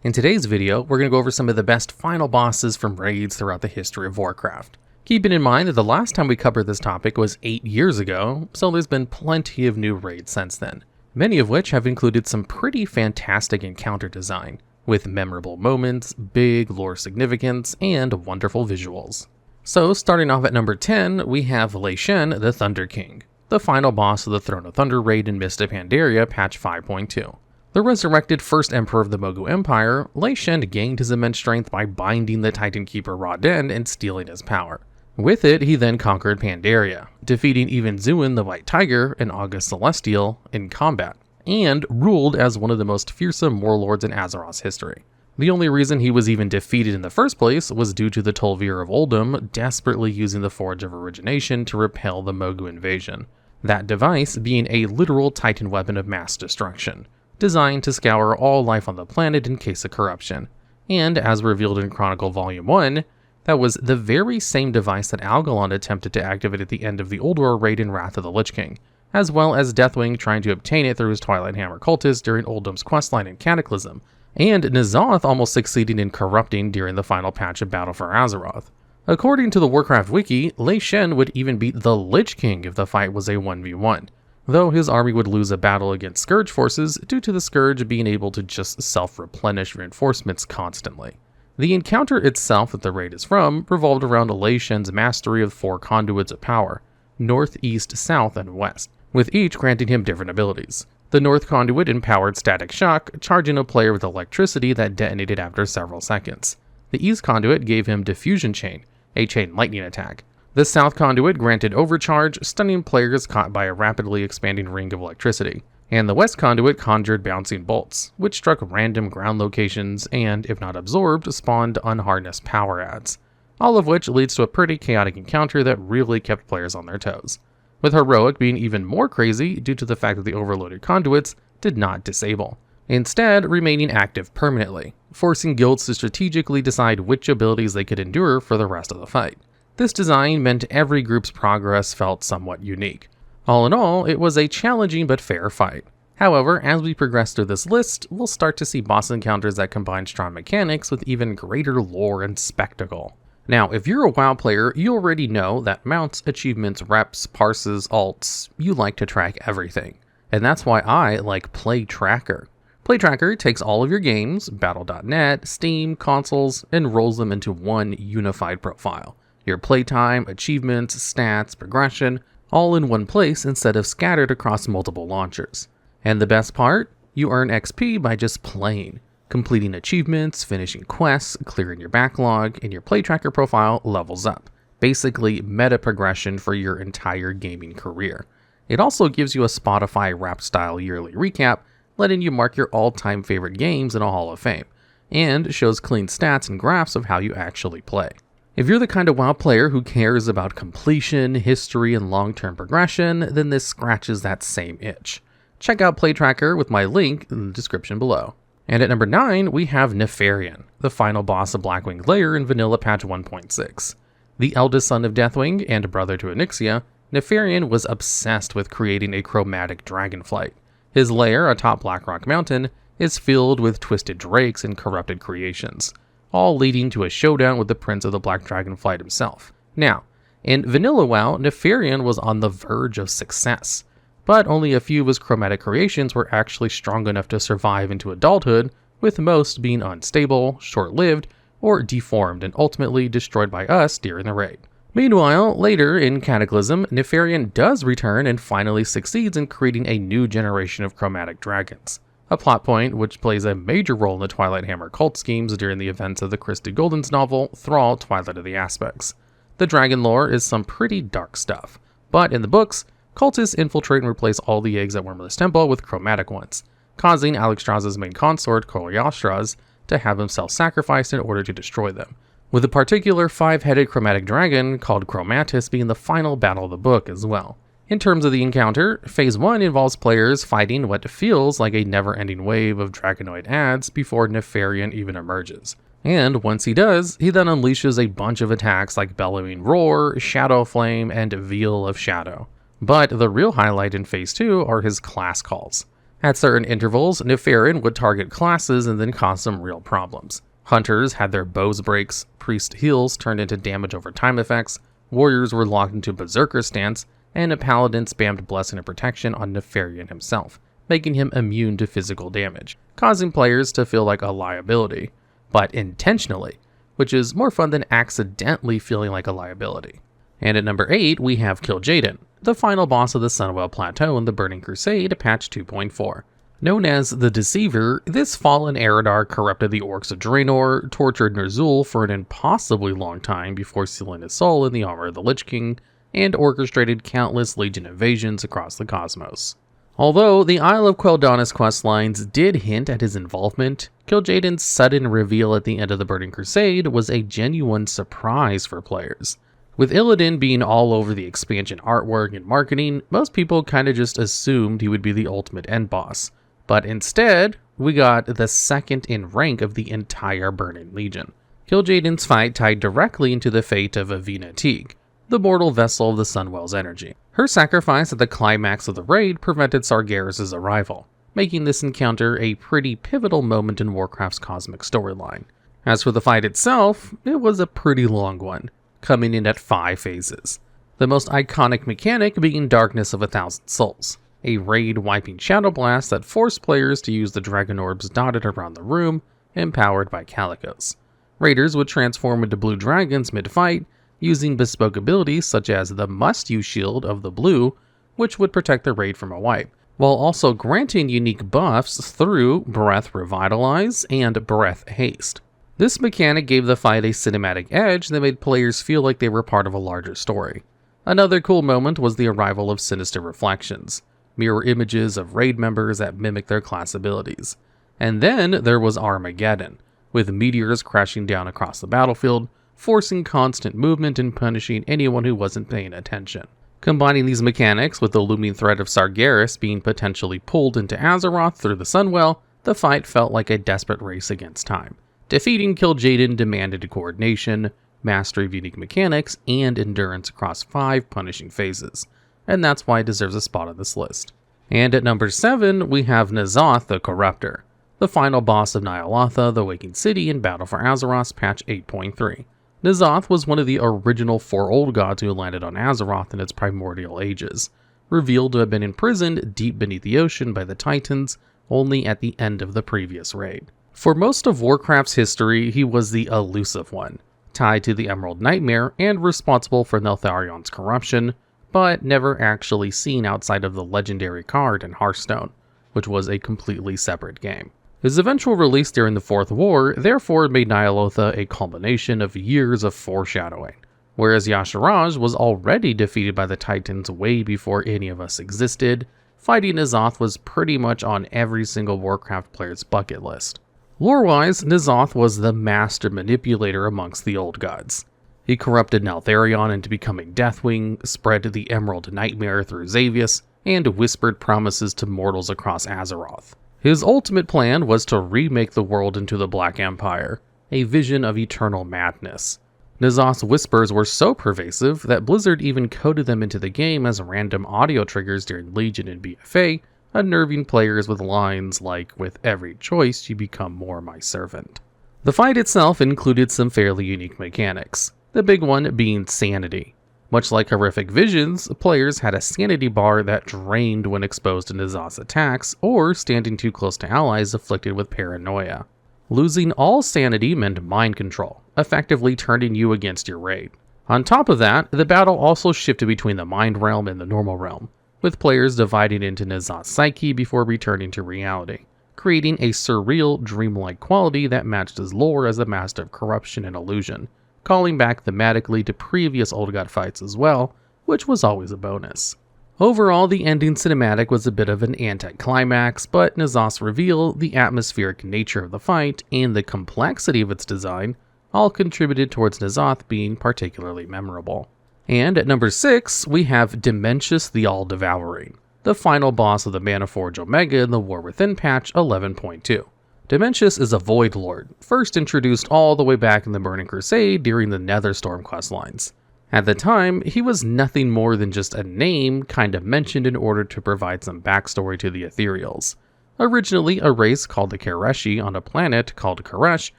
In today's video, we're going to go over some of the best final bosses from raids throughout the history of Warcraft. Keeping in mind that the last time we covered this topic was 8 years ago, so there's been plenty of new raids since then, many of which have included some pretty fantastic encounter design, with memorable moments, big lore significance, and wonderful visuals. So starting off at number 10, we have Lei Shen, the Thunder King, the final boss of the Throne of Thunder raid in Mist of Pandaria patch 5.2. The resurrected first emperor of the Mogu Empire, Lei Shen gained his immense strength by binding the Titan Keeper Rawden and stealing his power. With it, he then conquered Pandaria, defeating even Zuin the White Tiger and August Celestial in combat, and ruled as one of the most fearsome warlords in Azeroth's history. The only reason he was even defeated in the first place was due to the Tol'vir of Oldhim desperately using the Forge of Origination to repel the Mogu invasion, that device being a literal Titan weapon of mass destruction, designed to scour all life on the planet in case of corruption. And as revealed in Chronicle Volume 1, that was the very same device that Algalon attempted to activate at the end of the Old War raid in Wrath of the Lich King, as well as Deathwing trying to obtain it through his Twilight Hammer cultist during Oldham's questline in Cataclysm, and N'Zoth almost succeeding in corrupting during the final patch of Battle for Azeroth. According to the Warcraft wiki, Lei Shen would even beat the Lich King if the fight was a 1v1. Though his army would lose a battle against Scourge forces due to the Scourge being able to just self-replenish reinforcements constantly. The encounter itself that the raid is from revolved around Lei Shen's mastery of 4 conduits of power, north, east, south, and west, with each granting him different abilities. The north conduit empowered static shock, charging a player with electricity that detonated after several seconds. The east conduit gave him diffusion chain, a chain lightning attack. The south conduit granted overcharge, stunning players caught by a rapidly expanding ring of electricity. And the west conduit conjured bouncing bolts, which struck random ground locations and, if not absorbed, spawned unharnessed power adds. All of which leads to a pretty chaotic encounter that really kept players on their toes, with Heroic being even more crazy due to the fact that the overloaded conduits did not disable, instead remaining active permanently, forcing guilds to strategically decide which abilities they could endure for the rest of the fight. This design meant every group's progress felt somewhat unique. All in all, it was a challenging but fair fight. However, as we progress through this list, we'll start to see boss encounters that combine strong mechanics with even greater lore and spectacle. Now, if you're a WoW player, you already know that mounts, achievements, reps, parses, alts, you like to track everything. And that's why I like Play Tracker. Play Tracker takes all of your games, Battle.net, Steam, consoles, and rolls them into one unified profile. Your playtime, achievements, stats, progression, all in one place instead of scattered across multiple launchers. And the best part? You earn XP by just playing, completing achievements, finishing quests, clearing your backlog, and your Play Tracker profile levels up. Basically, meta progression for your entire gaming career. It also gives you a Spotify Wrapped-style yearly recap, letting you mark your all-time favorite games in a Hall of Fame, and shows clean stats and graphs of how you actually play. If you're the kind of WoW player who cares about completion, history, and long-term progression, then this scratches that same itch. Check out Play Tracker with my link in the description below. And at number 9, we have Nefarian, the final boss of Blackwing Lair in Vanilla Patch 1.6. The eldest son of Deathwing and brother to Onyxia, Nefarian was obsessed with creating a chromatic dragonflight. His lair atop Blackrock Mountain is filled with twisted drakes and corrupted creations, all leading to a showdown with the Prince of the Black Dragonflight himself. Now, in Vanilla WoW, Nefarian was on the verge of success, but only a few of his chromatic creations were actually strong enough to survive into adulthood, with most being unstable, short-lived, or deformed and ultimately destroyed by us during the raid. Meanwhile, later in Cataclysm, Nefarian does return and finally succeeds in creating a new generation of chromatic dragons, a plot point which plays a major role in the Twilight Hammer cult schemes during the events of the Christy Golden's novel, Thrall, Twilight of the Aspects. The dragon lore is some pretty dark stuff, but in the books, cultists infiltrate and replace all the eggs at Wormless Temple with chromatic ones, causing Alexstrasza's main consort, Koliastraz, to have himself sacrificed in order to destroy them, with a particular 5-headed chromatic dragon called Chromatus being the final battle of the book as well. In terms of the encounter, Phase 1 involves players fighting what feels like a never-ending wave of Dragonoid adds before Nefarian even emerges. And once he does, he then unleashes a bunch of attacks like Bellowing Roar, Shadow Flame, and Veil of Shadow. But the real highlight in Phase 2 are his class calls. At certain intervals, Nefarian would target classes and then cause some real problems. Hunters had their bows breaks, priest heals turned into damage over time effects, warriors were locked into berserker stance, and a paladin spammed blessing and protection on Nefarian himself, making him immune to physical damage, causing players to feel like a liability, but intentionally, which is more fun than accidentally feeling like a liability. And at number 8, we have Kil'Jaeden, the final boss of the Sunwell Plateau in the Burning Crusade, patch 2.4. Known as the Deceiver, this fallen Eridar corrupted the orcs of Draenor, tortured Ner'zhul for an impossibly long time before sealing his soul in the armor of the Lich King, and orchestrated countless Legion invasions across the cosmos. Although the Isle of Quel'Danas questlines did hint at his involvement, Kil'Jaeden's sudden reveal at the end of the Burning Crusade was a genuine surprise for players. With Illidan being all over the expansion artwork and marketing, most people kinda just assumed he would be the ultimate end boss. But instead, we got the second in rank of the entire Burning Legion. Kil'Jaeden's fight tied directly into the fate of Avina Teague, the mortal vessel of the Sunwell's energy. Her sacrifice at the climax of the raid prevented Sargeras' arrival, making this encounter a pretty pivotal moment in Warcraft's cosmic storyline. As for the fight itself, it was a pretty long one, coming in at 5 phases. The most iconic mechanic being Darkness of 1,000 Souls, a raid-wiping shadow blast that forced players to use the dragon orbs dotted around the room, empowered by Calicos. Raiders would transform into blue dragons mid-fight, using bespoke abilities such as the must-use shield of the blue, which would protect the raid from a wipe, while also granting unique buffs through Breath Revitalize and Breath Haste. This mechanic gave the fight a cinematic edge that made players feel like they were part of a larger story. Another cool moment was the arrival of Sinister Reflections, mirror images of raid members that mimic their class abilities. And then there was Armageddon, with meteors crashing down across the battlefield, forcing constant movement and punishing anyone who wasn't paying attention. Combining these mechanics with the looming threat of Sargeras being potentially pulled into Azeroth through the Sunwell, the fight felt like a desperate race against time. Defeating Kil'Jaeden demanded coordination, mastery of unique mechanics, and endurance across 5 punishing phases, and that's why it deserves a spot on this list. And at number 7, we have N'Zoth the Corruptor, the final boss of Ny'alotha, the Waking City in Battle for Azeroth, patch 8.3. N'Zoth was one of the original 4 old gods who landed on Azeroth in its primordial ages, revealed to have been imprisoned deep beneath the ocean by the Titans only at the end of the previous raid. For most of Warcraft's history, he was the elusive one, tied to the Emerald Nightmare and responsible for Neltharion's corruption, but never actually seen outside of the legendary card in Hearthstone, which was a completely separate game. His eventual release during the Fourth War therefore made Ny'alotha a culmination of years of foreshadowing, whereas Y'Shaarj was already defeated by the Titans way before any of us existed. Fighting N'Zoth was pretty much on every single Warcraft player's bucket list. Lore-wise, N'Zoth was the master manipulator amongst the old gods. He corrupted Neltharion into becoming Deathwing, spread the Emerald Nightmare through Xavius, and whispered promises to mortals across Azeroth. His ultimate plan was to remake the world into the Black Empire, a vision of eternal madness. N'Zoth's whispers were so pervasive that Blizzard even coded them into the game as random audio triggers during Legion and BFA, unnerving players with lines like, "With every choice you become more my servant." The fight itself included some fairly unique mechanics, the big one being sanity. Much like horrific visions, players had a sanity bar that drained when exposed to N'Zoth's attacks or standing too close to allies afflicted with paranoia. Losing all sanity meant mind control, effectively turning you against your raid. On top of that, the battle also shifted between the mind realm and the normal realm, with players dividing into N'Zoth's psyche before returning to reality, creating a surreal, dreamlike quality that matched his lore as a master of corruption and illusion, calling back thematically to previous Old God fights as well, which was always a bonus. Overall, the ending cinematic was a bit of an anticlimax, but N'Zoth's reveal, the atmospheric nature of the fight, and the complexity of its design all contributed towards N'Zoth being particularly memorable. And at number 6, we have Dimensius the All-Devouring, the final boss of the Manaforge Omega in the War Within patch 11.2. Dimensius is a Void Lord, first introduced all the way back in the Burning Crusade during the Netherstorm questlines. At the time, he was nothing more than just a name kind of mentioned in order to provide some backstory to the Ethereals. Originally a race called the Kereshi on a planet called Koresh,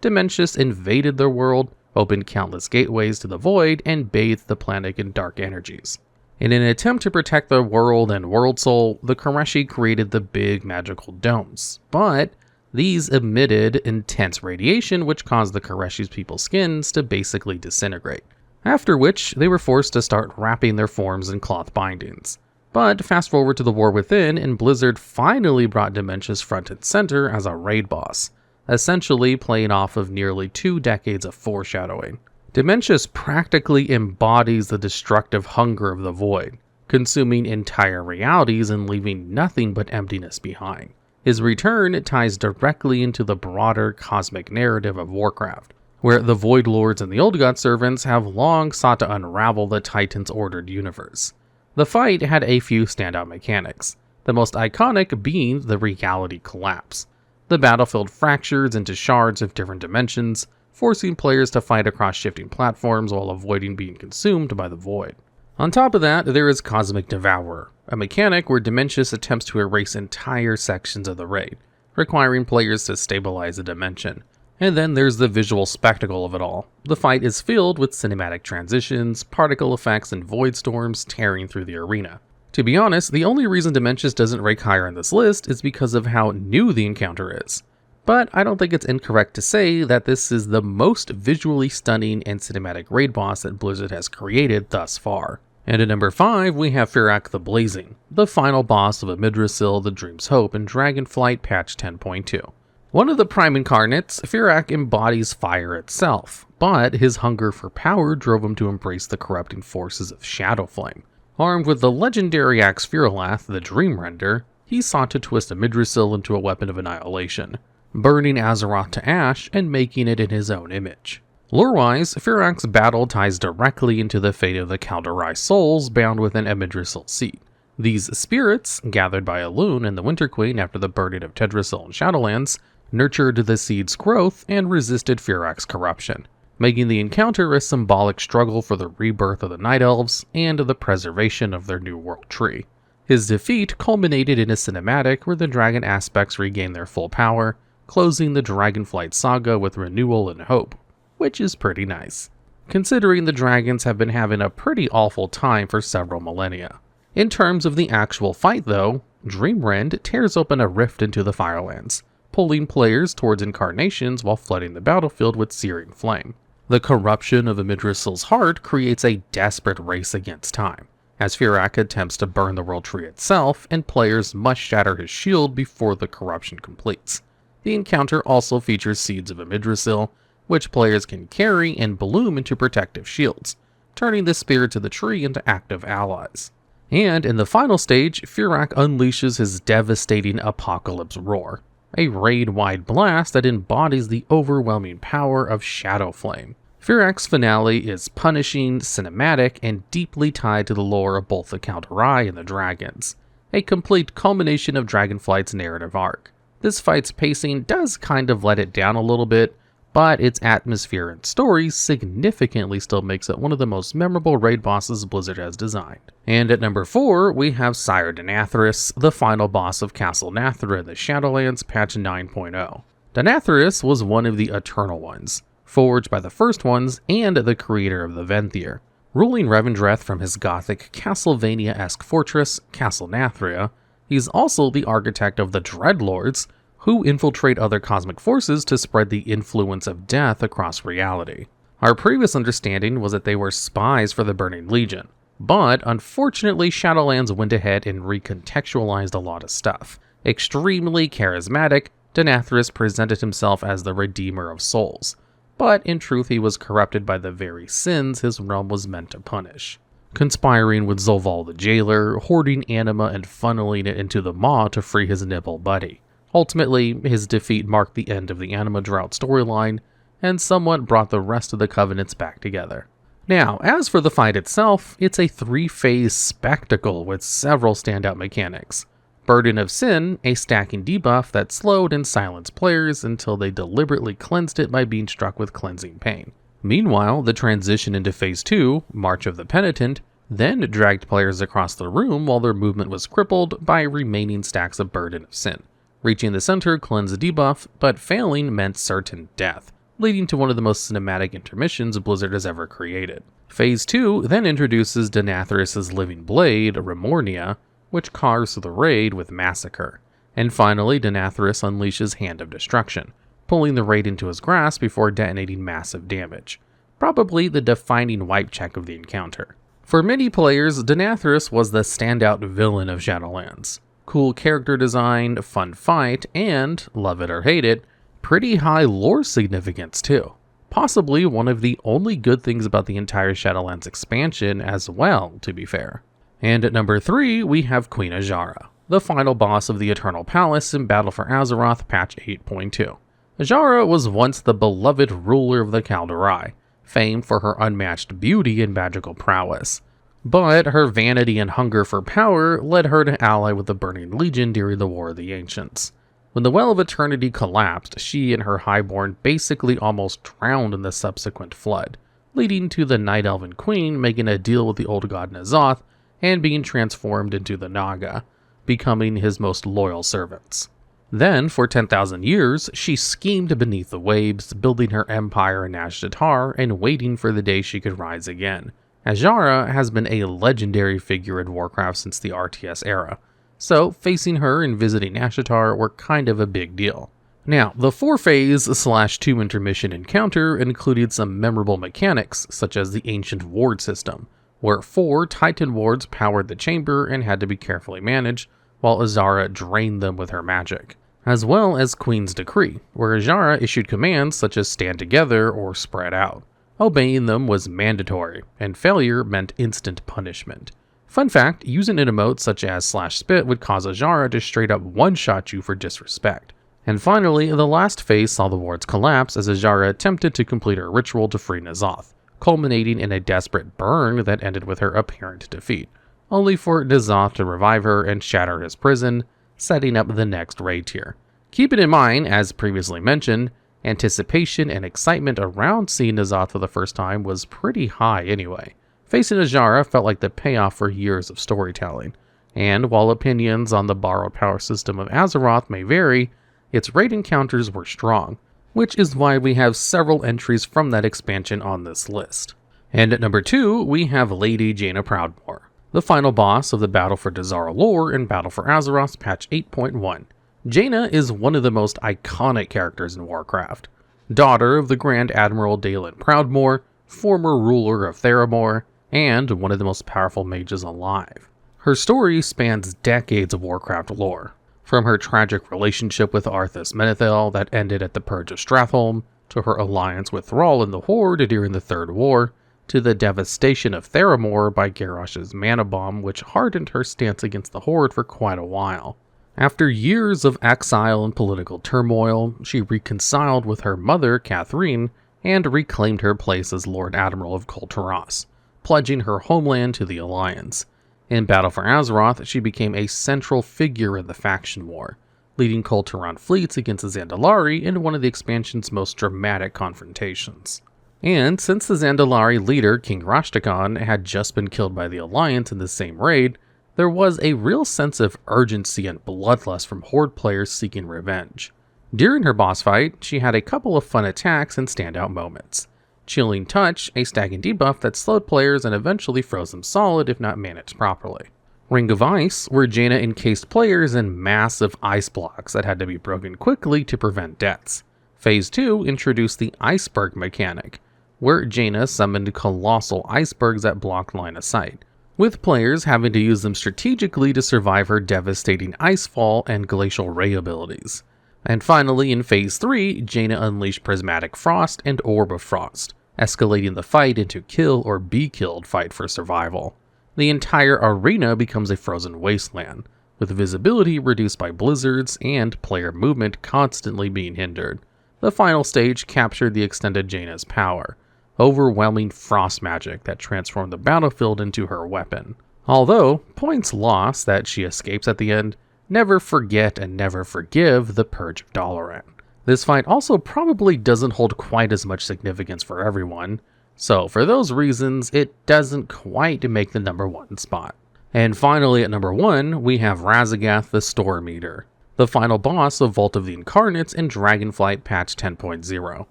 Dimensius invaded their world, opened countless gateways to the void, and bathed the planet in dark energies. In an attempt to protect their world and world soul, the Kereshi created the big magical domes, but these emitted intense radiation which caused the Kereshi's people's skins to basically disintegrate, after which they were forced to start wrapping their forms in cloth bindings. But fast forward to the war within, and Blizzard finally brought Dimensius front and center as a raid boss, essentially playing off of nearly 2 decades of foreshadowing. Dimensius practically embodies the destructive hunger of the void, consuming entire realities and leaving nothing but emptiness behind. His return ties directly into the broader cosmic narrative of Warcraft, where the Void Lords and the Old God Servants have long sought to unravel the Titan's ordered universe. The fight had a few standout mechanics, the most iconic being the reality collapse. The battlefield fractures into shards of different dimensions, forcing players to fight across shifting platforms while avoiding being consumed by the void. On top of that, there is Cosmic Devourer, a mechanic where Dimensius attempts to erase entire sections of the raid, requiring players to stabilize a dimension. And then there's the visual spectacle of it all. The fight is filled with cinematic transitions, particle effects, and void storms tearing through the arena. To be honest, the only reason Dimensius doesn't rank higher in this list is because of how new the encounter is. But I don't think it's incorrect to say that this is the most visually stunning and cinematic raid boss that Blizzard has created thus far. And at number 5, we have Fyrakk the Blazing, the final boss of Yggdrasil, the Dream's Hope in Dragonflight patch 10.2. One of the prime incarnates, Fyrakk embodies fire itself, but his hunger for power drove him to embrace the corrupting forces of Shadowflame. Armed with the legendary axe Fyrlath, the Dreamrender, he sought to twist Yggdrasil into a weapon of annihilation, burning Azeroth to ash and making it in his own image. Lore-wise, Fyrakk's battle ties directly into the fate of the Kaldorei souls bound within Yggdrasil's seat. These spirits, gathered by Elune and the Winter Queen after the burning of Tedrassil and Shadowlands, nurtured the seed's growth and resisted Fyrakk's corruption, making the encounter a symbolic struggle for the rebirth of the Night Elves and the preservation of their New World Tree. His defeat culminated in a cinematic where the dragon aspects regain their full power, closing the Dragonflight saga with renewal and hope, which is pretty nice, considering the dragons have been having a pretty awful time for several millennia. In terms of the actual fight though, Dreamrend tears open a rift into the Firelands, pulling players towards incarnations while flooding the battlefield with searing flame. The corruption of Yggdrasil's heart creates a desperate race against time, as Fyrakk attempts to burn the World Tree itself, and players must shatter his shield before the corruption completes. The encounter also features Seeds of Yggdrasil, which players can carry and bloom into protective shields, turning the spirits of the tree into active allies. And in the final stage, Fyrakk unleashes his devastating Apocalypse Roar, a raid-wide blast that embodies the overwhelming power of Shadowflame. Fyrakk's finale is punishing, cinematic, and deeply tied to the lore of both the Kaldorei and the dragons, a complete culmination of Dragonflight's narrative arc. This fight's pacing does kind of let it down a little bit, but its atmosphere and story significantly still makes it one of the most memorable raid bosses Blizzard has designed. And at number 4, we have Sire Denathrius, the final boss of Castle Nathra in the Shadowlands patch 9.0. Denathrius was one of the Eternal Ones, forged by the First Ones and the creator of the Venthyr. Ruling Revendreth from his gothic Castlevania-esque fortress, Castle Nathria, he's also the architect of the Dreadlords, who infiltrate other cosmic forces to spread the influence of death across reality. Our previous understanding was that they were spies for the Burning Legion, but unfortunately Shadowlands went ahead and recontextualized a lot of stuff. Extremely charismatic, Denathrius presented himself as the Redeemer of Souls, but in truth he was corrupted by the very sins his realm was meant to punish. Conspiring with Zolval the Jailer, hoarding anima and funneling it into the Maw to free his nibble buddy. Ultimately, his defeat marked the end of the Anima Drought storyline, and somewhat brought the rest of the Covenants back together. Now, as for the fight itself, it's a 3-phase spectacle with several standout mechanics. Burden of Sin, a stacking debuff that slowed and silenced players until they deliberately cleansed it by being struck with cleansing pain. Meanwhile, the transition into Phase 2, March of the Penitent, then dragged players across the room while their movement was crippled by remaining stacks of Burden of Sin, Reaching the center cleansed a debuff, but failing meant certain death, leading to one of the most cinematic intermissions Blizzard has ever created. Phase 2 then introduces Denathrius' living blade, Remornia, which carves through the raid with Massacre. And finally, Denathrius unleashes Hand of Destruction, pulling the raid into his grasp before detonating massive damage. Probably the defining wipe check of the encounter. For many players, Denathrius was the standout villain of Shadowlands. Cool character design, fun fight, and, love it or hate it, pretty high lore significance too. Possibly one of the only good things about the entire Shadowlands expansion as well, to be fair. And at number 3, we have Queen Azshara, the final boss of the Eternal Palace in Battle for Azeroth patch 8.2. Azshara was once the beloved ruler of the Kaldorei, famed for her unmatched beauty and magical prowess. But her vanity and hunger for power led her to ally with the Burning Legion during the War of the Ancients. When the Well of Eternity collapsed, she and her Highborn basically almost drowned in the subsequent flood, leading to the Night Elven Queen making a deal with the old god N'Zoth and being transformed into the Naga, becoming his most loyal servants. Then, for 10,000 years, she schemed beneath the waves, building her empire in Azshara and waiting for the day she could rise again. Azshara has been a legendary figure in Warcraft since the RTS era, so facing her and visiting Azshara were kind of a big deal. Now, the 4-phase/2 intermission encounter included some memorable mechanics, such as the Ancient Ward system, where 4 Titan wards powered the chamber and had to be carefully managed, while Azshara drained them with her magic, as well as Queen's Decree, where Azshara issued commands such as stand together or spread out. Obeying them was mandatory, and failure meant instant punishment. Fun fact, using an emote such as /spit would cause Azshara to straight up one-shot you for disrespect. And finally, the last phase saw the wards collapse as Azshara attempted to complete her ritual to free N'Zoth, culminating in a desperate burn that ended with her apparent defeat, only for N'Zoth to revive her and shatter his prison, setting up the next raid tier. Keep it in mind, as previously mentioned, anticipation and excitement around seeing N'Zoth for the first time was pretty high anyway. Facing Azshara felt like the payoff for years of storytelling, and while opinions on the borrowed power system of Azeroth may vary, its raid encounters were strong, which is why we have several entries from that expansion on this list. And at number 2, we have Lady Jaina Proudmoore, the final boss of the Battle for Dazara lore in Battle for Azeroth patch 8.1. Jaina is one of the most iconic characters in Warcraft. Daughter of the Grand Admiral Dalen Proudmoore, former ruler of Theramore, and one of the most powerful mages alive. Her story spans decades of Warcraft lore, from her tragic relationship with Arthas Menethil that ended at the Purge of Stratholme, to her alliance with Thrall and the Horde during the Third War, to the devastation of Theramore by Garrosh's mana bomb, which hardened her stance against the Horde for quite a while. After years of exile and political turmoil, she reconciled with her mother, Catherine, and reclaimed her place as Lord Admiral of Kul Tiras, pledging her homeland to the Alliance. In Battle for Azeroth, she became a central figure in the faction war, leading Kul Tiran fleets against the Zandalari in one of the expansion's most dramatic confrontations. And since the Zandalari leader, King Rashtakan, had just been killed by the Alliance in the same raid, there was a real sense of urgency and bloodlust from Horde players seeking revenge. During her boss fight, she had a couple of fun attacks and standout moments. Chilling Touch, a stacking debuff that slowed players and eventually froze them solid if not managed properly. Ring of Ice, where Jaina encased players in massive ice blocks that had to be broken quickly to prevent deaths. Phase 2 introduced the Iceberg mechanic, where Jaina summoned colossal icebergs that blocked line of sight, with players having to use them strategically to survive her devastating Icefall and Glacial Ray abilities. And finally, in Phase 3, Jaina unleashed Prismatic Frost and Orb of Frost, escalating the fight into kill or be killed fight for survival. The entire arena becomes a frozen wasteland, with visibility reduced by blizzards and player movement constantly being hindered. The final stage captured the extended Jaina's power, overwhelming frost magic that transformed the battlefield into her weapon. Although, points lost that she escapes at the end, never forget and never forgive the Purge of Dalaran. This fight also probably doesn't hold quite as much significance for everyone, so for those reasons, it doesn't quite make the number 1 spot. And finally at number 1, we have Raszageth the Storm Eater, the final boss of Vault of the Incarnates in Dragonflight patch 10.0.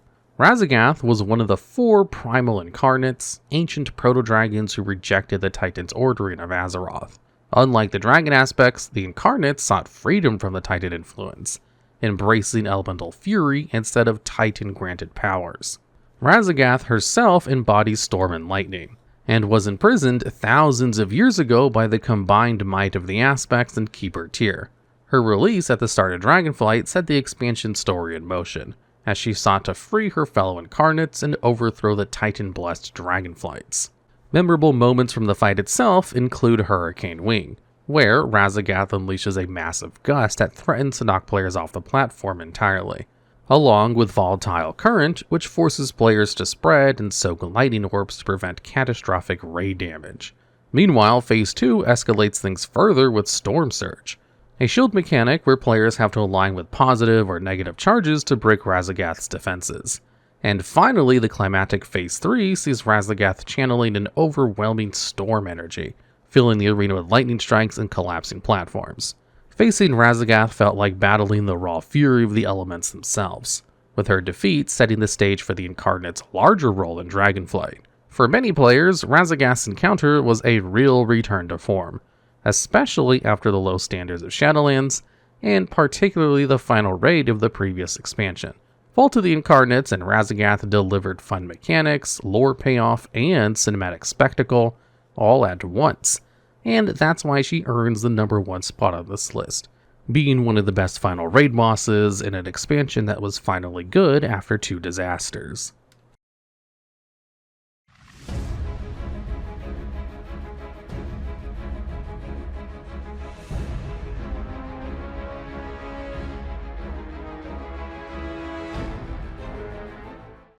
Raszageth was one of the 4 primal incarnates, ancient proto-dragons who rejected the Titan's ordering of Azeroth. Unlike the dragon aspects, the incarnates sought freedom from the Titan influence, embracing elemental fury instead of Titan-granted powers. Raszageth herself embodies storm and lightning, and was imprisoned thousands of years ago by the combined might of the aspects and Keeper tier. Her release at the start of Dragonflight set the expansion story in motion, as she sought to free her fellow incarnates and overthrow the Titan-blessed Dragonflights. Memorable moments from the fight itself include Hurricane Wing, where Raszageth unleashes a massive gust that threatens to knock players off the platform entirely, along with Volatile Current, which forces players to spread and soak lightning orbs to prevent catastrophic ray damage. Meanwhile, Phase 2 escalates things further with Storm Surge, a shield mechanic where players have to align with positive or negative charges to break Raszageth's defenses. And finally, the climactic Phase 3 sees Raszageth channeling an overwhelming storm energy, filling the arena with lightning strikes and collapsing platforms. Facing Raszageth felt like battling the raw fury of the elements themselves, with her defeat setting the stage for the Incarnate's larger role in Dragonflight. For many players, Raszageth's encounter was a real return to form, especially after the low standards of Shadowlands, and particularly the final raid of the previous expansion. Vault of the Incarnates and Raszageth delivered fun mechanics, lore payoff, and cinematic spectacle, all at once, and that's why she earns the #1 spot on this list, being one of the best final raid bosses in an expansion that was finally good after 2 disasters.